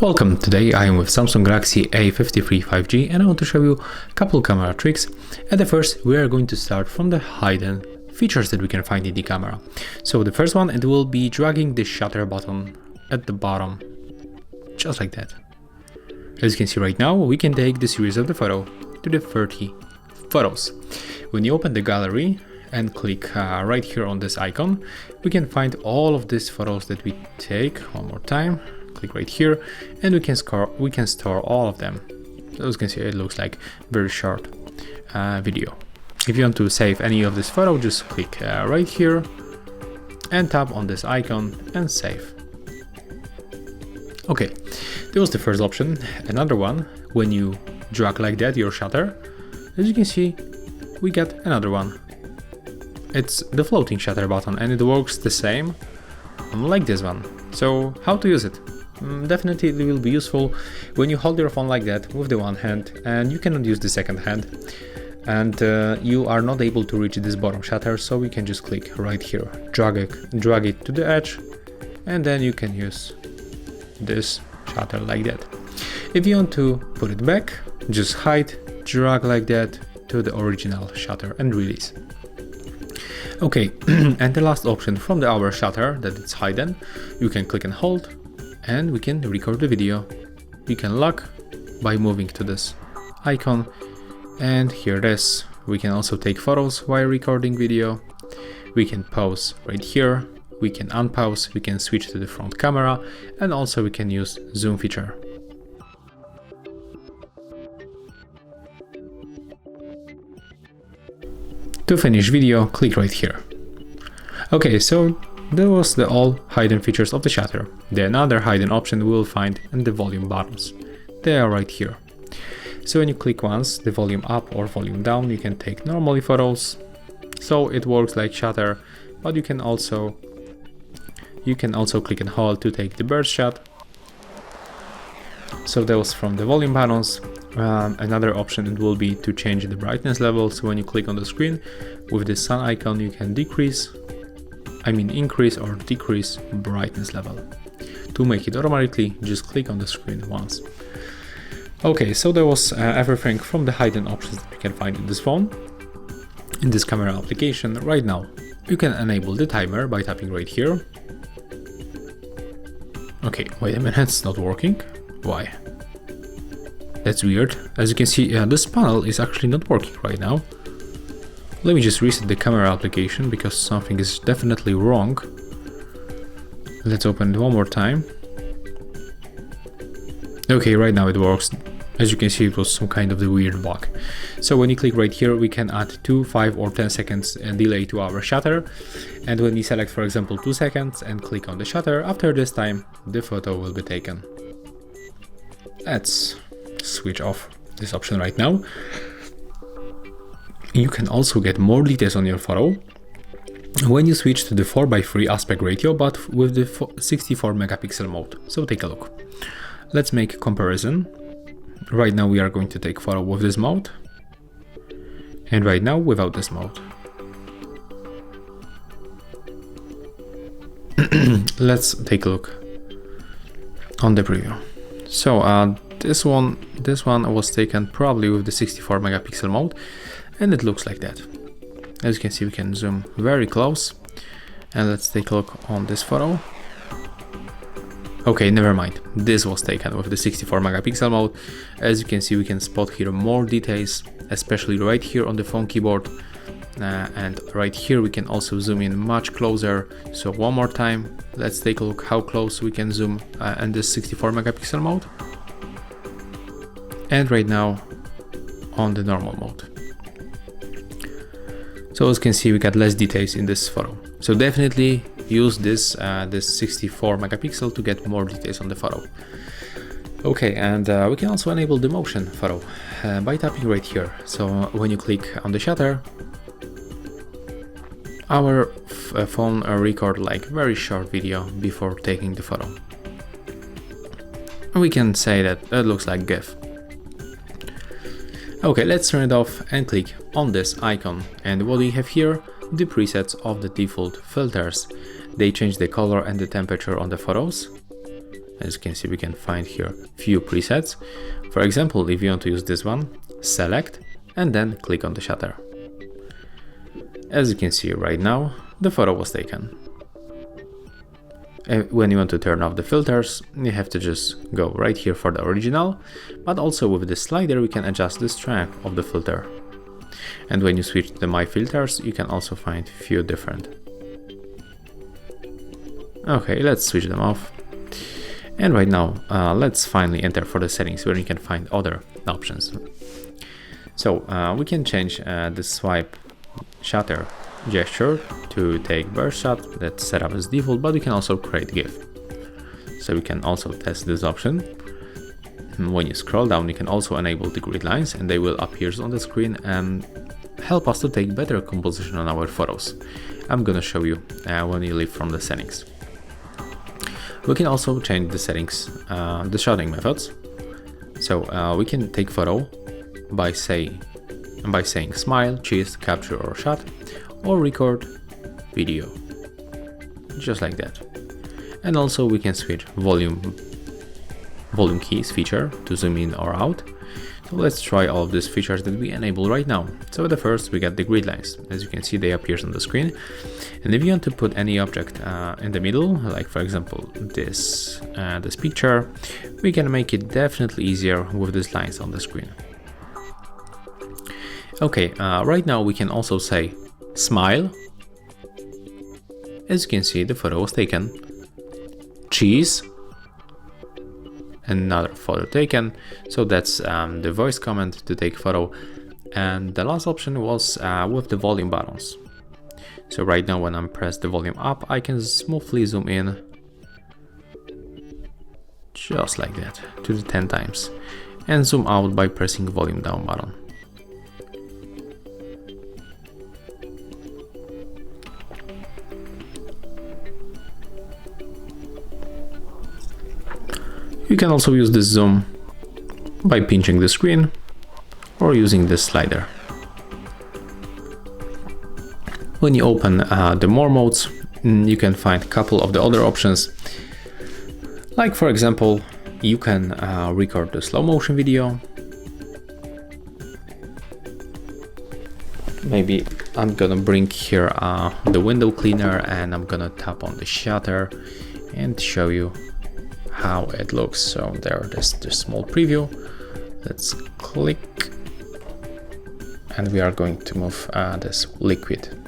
Welcome, today I am with Samsung Galaxy A53 5G and I want to show you a couple camera tricks. At the first, we are going to start from the hidden features that we can find in the camera. So the first one, it will be dragging the shutter button at the bottom, just like that. As you can see right now, we can take the series of the photo to the 30 photos. When you open the gallery and click right here on this icon, we can find all of these photos that we take. One more time. Click right here and we can store all of them. So as you can see, it looks like very short video. If you want to save any of this photo, just click right here and tap on this icon and save. Okay, that was the first option. Another one, when you drag like that your shutter, as you can see, we got another one. It's the floating shutter button and it works the same like this one. So how to use it? Definitely it will be useful when you hold your phone like that with the one hand and you cannot use the second hand and you are not able to reach this bottom shutter, so we can just click right here, drag it to the edge, and then you can use this shutter like that. If you want to put it back, just hide, drag like that to the original shutter and release. Okay, and the last option from the hour shutter that it's hidden, you can click and hold and we can record the video. We can lock by moving to this icon, and here it is. We can also take photos while recording video. We can pause right here, we can unpause, we can switch to the front camera, and also we can use zoom feature. To finish video, click right here. Okay, so that was the all hidden features of the shutter. The another hidden option we will find in the volume buttons. They are right here. So when you click once, the volume up or volume down, you can take normally photos. So it works like shutter, but you can also click and hold to take the burst shot. So that was from the volume buttons. Another option it will be to change the brightness level. So when you click on the screen with the sun icon, you can increase or decrease brightness level. To make it automatically, just click on the screen once. Okay, so that was everything from the hidden options that you can find in this phone, in this camera application. Right now, you can enable the timer by tapping right here. Okay, wait a minute, it's not working. Why? That's weird. As you can see, this panel is actually not working right now. Let me just reset the camera application because something is definitely wrong. Let's open it one more time. Okay, right now it works. As you can see, it was some kind of the weird bug. So when you click right here, we can add 2, 5 or 10 seconds delay to our shutter. And when we select, for example, 2 seconds and click on the shutter, after this time, the photo will be taken. Let's switch off this option right now. You can also get more details on your photo when you switch to the 4:3 aspect ratio, but with the 64 megapixel mode. So take a look. Let's make a comparison. Right now we are going to take photo with this mode, and right now without this mode. Let's take a look on the preview. So this one was taken probably with the 64 megapixel mode, and it looks like that. As you can see, we can zoom very close, and let's take a look on this photo. Okay, never mind, this was taken with the 64 megapixel mode. As you can see, we can spot here more details, especially right here on the phone keyboard, and right here we can also zoom in much closer. So one more time, let's take a look how close we can zoom in this 64 megapixel mode, and right now on the normal mode. So as you can see, we got less details in this photo. So definitely use this 64 megapixel to get more details on the photo. Okay, and we can also enable the motion photo by tapping right here. So when you click on the shutter, our phone record like very short video before taking the photo. We can say that it looks like GIF. Okay, let's turn it off and click on this icon. And what we have here, the presets of the default filters. They change the color and the temperature on the photos. As you can see, we can find here few presets. For example, if you want to use this one, select and then click on the shutter. As you can see right now, the photo was taken. When you want to turn off the filters, you have to just go right here for the original, but also with the slider we can adjust the strength of the filter. And when you switch to the My Filters, you can also find few different. Okay, let's switch them off. And right now, let's finally enter for the settings where you can find other options. So we can change the swipe shutter gesture to take burst shot. That's set up as default, but we can also create GIF. So we can also test this option. When you scroll down, you can also enable the grid lines and they will appear on the screen and help us to take better composition on our photos. I'm gonna show you when you leave from the settings. We can also change the settings, the shotting methods. So we can take photo by saying smile, cheese, capture or shot, or record video, just like that. And also we can switch volume keys feature to zoom in or out. So let's try all of these features that we enable right now. So the first, we get the grid lines. As you can see, they appear on the screen. And if you want to put any object in the middle, like for example this picture, we can make it definitely easier with these lines on the screen. Okay, right now we can also say smile. As you can see, the photo was taken. Cheese. Another photo taken. So that's the voice command to take photo. And the last option was with the volume buttons. So right now when I press the volume up, I can smoothly zoom in just like that to the 10 times and zoom out by pressing volume down button. You can also use this zoom by pinching the screen or using this slider. When you open the more modes, you can find a couple of the other options. Like for example, you can record the slow motion video. Maybe I'm gonna bring here the window cleaner and I'm gonna tap on the shutter and show you how it looks. So there's the small preview. Let's click and we are going to move this liquid.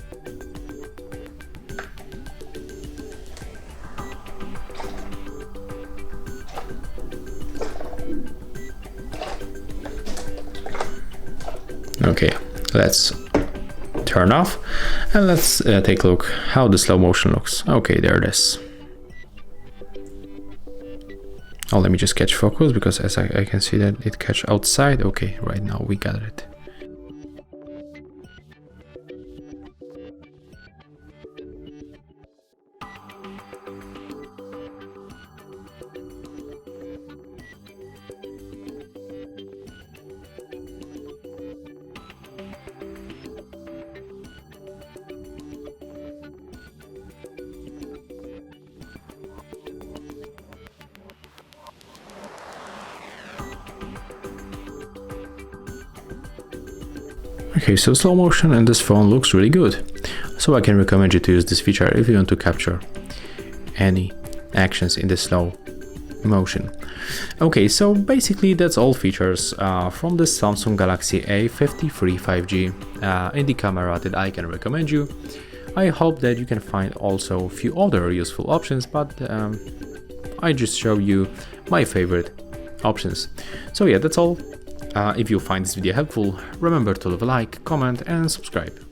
Okay, let's turn off and let's take a look how the slow motion looks. Okay, there it is. Oh, let me just catch focus because as I can see that it catch outside. Okay, right now we got it. Okay, so slow motion in this phone looks really good. So I can recommend you to use this feature if you want to capture any actions in the slow motion. Okay, so basically that's all features from the Samsung Galaxy A53 5G in the camera that I can recommend you. I hope that you can find also a few other useful options, but I just show you my favorite options. So yeah, that's all. If you find this video helpful, remember to leave a like, comment and subscribe.